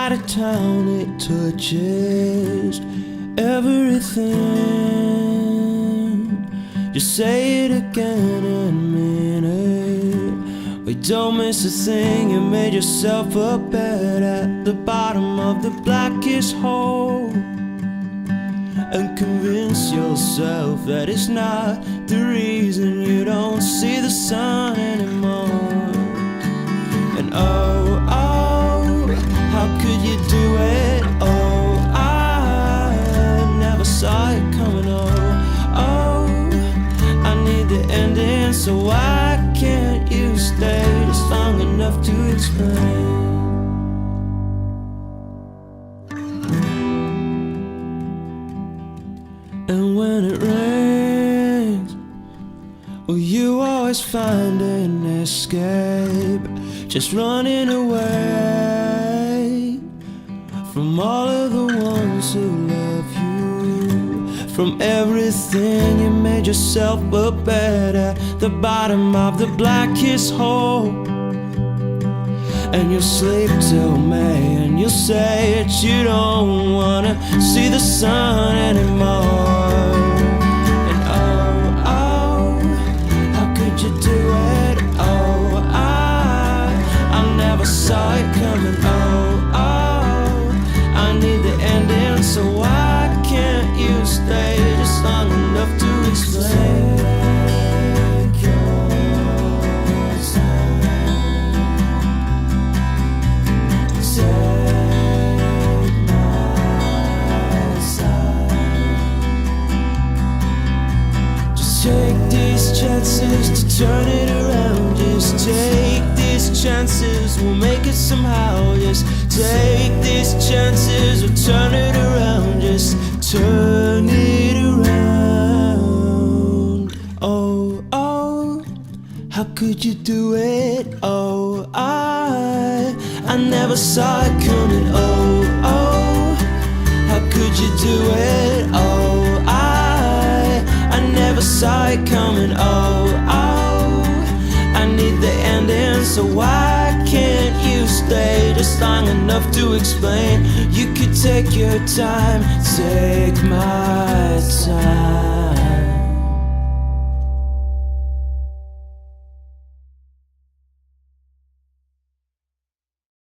side of town, it touches everything. Just say it again and mean it. We don't miss a thing. You made yourself a bed at the bottom of the blackest hole, and convince yourself that it's not the reason you don't see the sun anymore. And oh, how could you do it? Oh, I never saw it coming. Oh, I need the ending, so why can't you stay just long enough to explain? And when it rains, well, you always find an escape, just running away from all of the ones who love you, from everything. You made yourself a bed at the bottom of the blackest hole, and you'll sleep till May, and you'll say that you don't wanna see the sun anymore. And oh, how could you do it? Oh, I never saw it coming. Oh, I need the ending, so why can't you stay just long enough to explain? Take these chances to turn it around. Just take these chances, we'll make it somehow. Just take these chances, we'll turn it around. Just turn it around. Oh, how could you do it? Oh, I never saw it coming. Oh, how could you do it? Oh, I never saw it coming. Oh, I need the ending, so why can't you stay just long enough to explain? You could take your time, take my time.